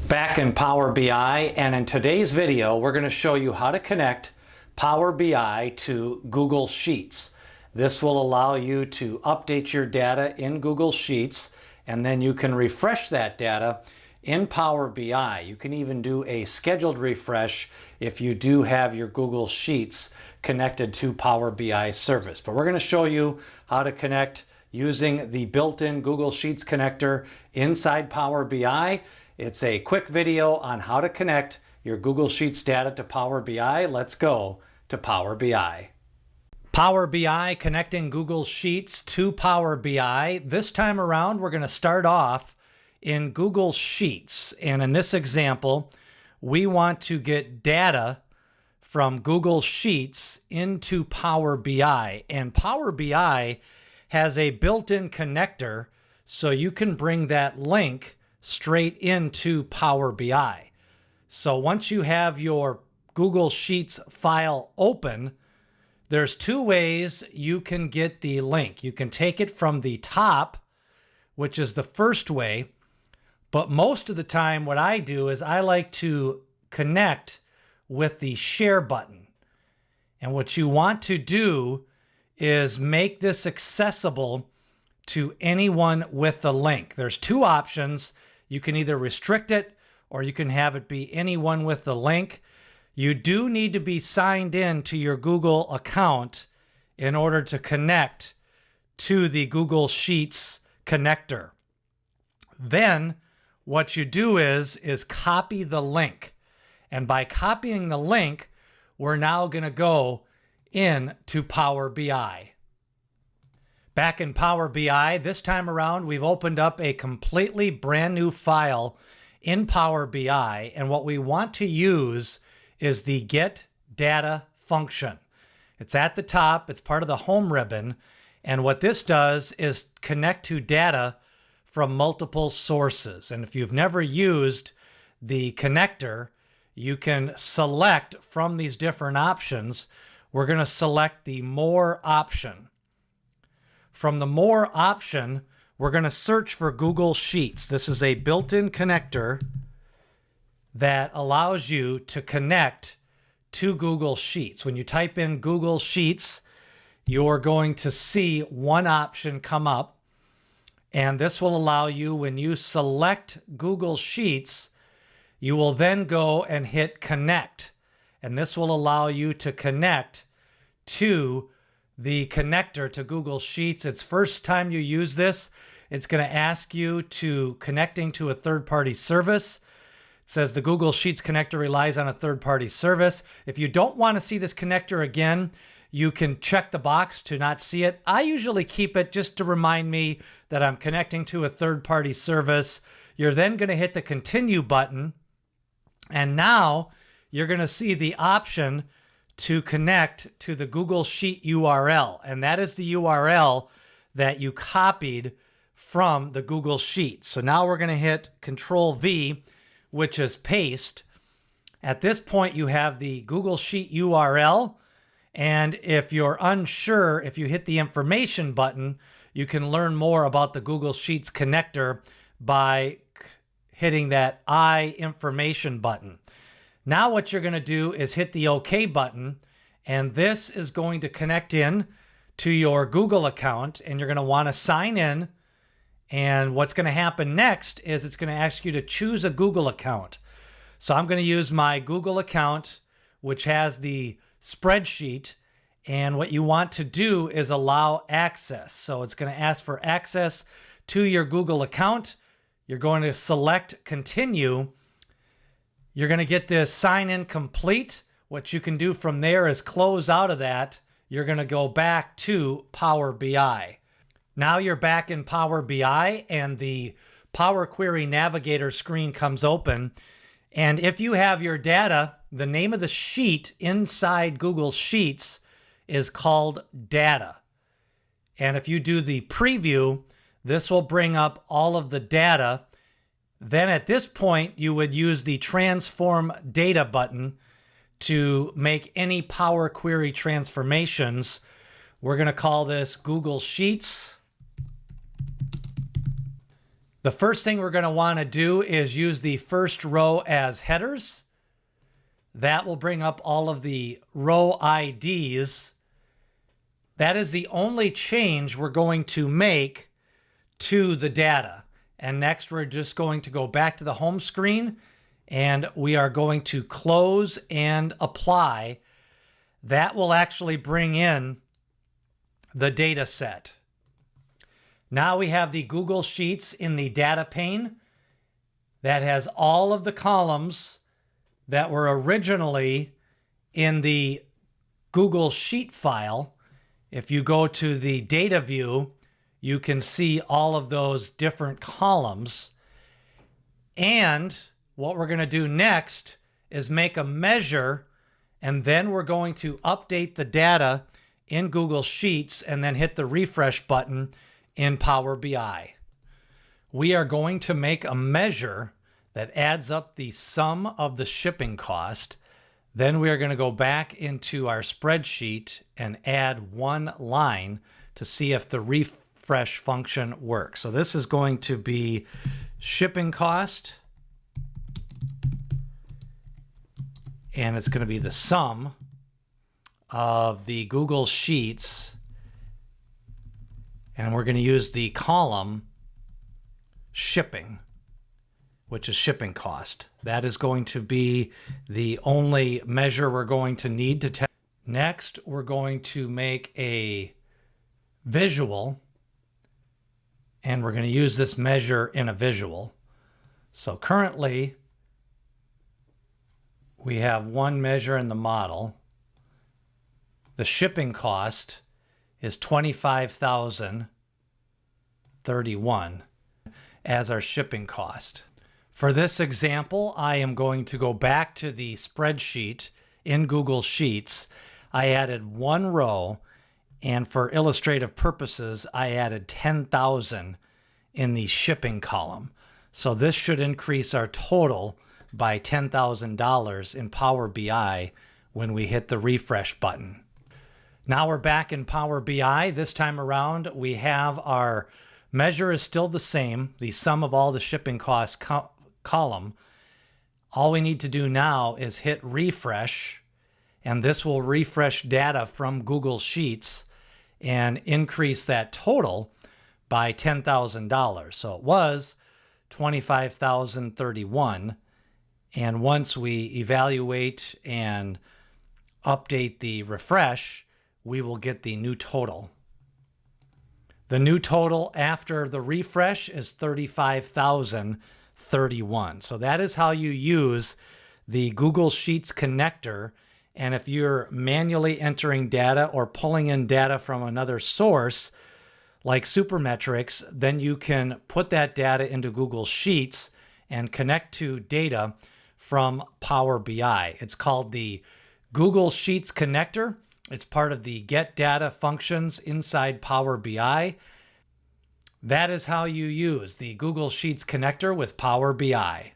Back in Power BI, and in today's video we're going to show you how to connect Power BI to Google Sheets. This will allow you to update your data in Google Sheets, and then you can refresh that data in Power BI. You can even do a scheduled refresh if you do have your Google Sheets connected to Power BI service. But we're going to show you how to connect using the built-in Google Sheets connector inside Power BI. It's a quick video on how to connect your Google Sheets data to Power BI. Let's go to Power BI. Power BI, connecting Google Sheets to Power BI. This time around, we're going to start off in Google Sheets. And in this example, we want to get data from Google Sheets into Power BI. And Power BI has a built-in connector, so you can bring that link straight into Power BI. So once you have your Google Sheets file open, there's two ways you can get the link. You can take it from the top, which is the first way, but most of the time what I do is I like to connect with the share button. And what you want to do is make this accessible to anyone with the link. There's two options. You can either restrict it or you can have it be anyone with the link. You do need to be signed in to your Google account in order to connect to the Google Sheets connector. Then what you do is copy the link. And by copying the link, we're now going to go into Power BI. Back in Power BI, this time around, we've opened up a completely brand new file in Power BI. And what we want to use is the Get Data function. It's at the top. It's part of the home ribbon. And what this does is connect to data from multiple sources. And if you've never used the connector, you can select from these different options. We're going to select the More option. From the More option, we're going to search for Google Sheets. This is a built-in connector that allows you to connect to Google Sheets. When you type in Google Sheets, you're going to see one option come up, and this will allow you, when you select Google Sheets, you will then go and hit Connect, and this will allow you to connect to the connector to Google Sheets. It's first time you use this, it's going to ask you to connecting to a third-party service. It says the Google Sheets connector relies on a third-party service. If you don't want to see this connector again, you can check the box to not see it. I usually keep it just to remind me that I'm connecting to a third-party service. You're then going to hit the Continue button, and now you're going to see the option to connect to the Google Sheet URL. And that is the URL that you copied from the Google Sheet. So now we're going to hit Control V, which is paste. At this point, you have the Google Sheet URL. And if you're unsure, if you hit the Information button, you can learn more about the Google Sheets connector by hitting that I Information button. Now what you're going to do is hit the OK button, and this is going to connect in to your Google account, and you're going to want to sign in. And what's going to happen next is it's going to ask you to choose a Google account. So I'm going to use my Google account, which has the spreadsheet, and what you want to do is allow access. So it's going to ask for access to your Google account. You're going to select Continue. You're going to get this sign in complete. What you can do from there is close out of that. You're going to go back to Power BI. Now you're back in Power BI, and the Power Query Navigator screen comes open. And if you have your data, the name of the sheet inside Google Sheets is called Data. And if you do the preview, this will bring up all of the data. Then at this point, you would use the Transform Data button to make any Power Query transformations. We're going to call this Google Sheets. The first thing we're going to want to do is use the first row as headers. That will bring up all of the row IDs. That is the only change we're going to make to the data. And next, we're just going to go back to the home screen and we are going to close and apply. That will actually bring in the data set. Now we have the Google Sheets in the data pane that has all of the columns that were originally in the Google Sheet file. If you go to the data view, you can see all of those different columns. And what we're going to do next is make a measure, and then we're going to update the data in Google Sheets and then hit the refresh button in Power BI. We are going to make a measure that adds up the sum of the shipping cost. Then we are going to go back into our spreadsheet and add one line to see if the refresh function works. So this is going to be shipping cost, and it's going to be the sum of the Google Sheets, and we're going to use the column shipping, which is shipping cost. That is going to be the only measure we're going to need to test. Next, we're going to make a visual, and we're going to use this measure in a visual. So currently, we have one measure in the model. The shipping cost is $25,031 as our shipping cost. For this example, I am going to go back to the spreadsheet in Google Sheets. I added one row, and for illustrative purposes, I added 10,000 in the shipping column. So this should increase our total by $10,000 in Power BI when we hit the refresh button. Now we're back in Power BI. This time around, we have our measure is still the same, the sum of all the shipping costs column. All we need to do now is hit refresh, and this will refresh data from Google Sheets and increase that total by $10,000. So it was $25,031. And once we evaluate and update the refresh, we will get the new total. The new total after the refresh is $35,031. So that is how you use the Google Sheets connector. And if you're manually entering data or pulling in data from another source like Supermetrics, then you can put that data into Google Sheets and connect to data from Power BI. It's called the Google Sheets connector. It's part of the Get Data functions inside Power BI. That is how you use the Google Sheets connector with Power BI.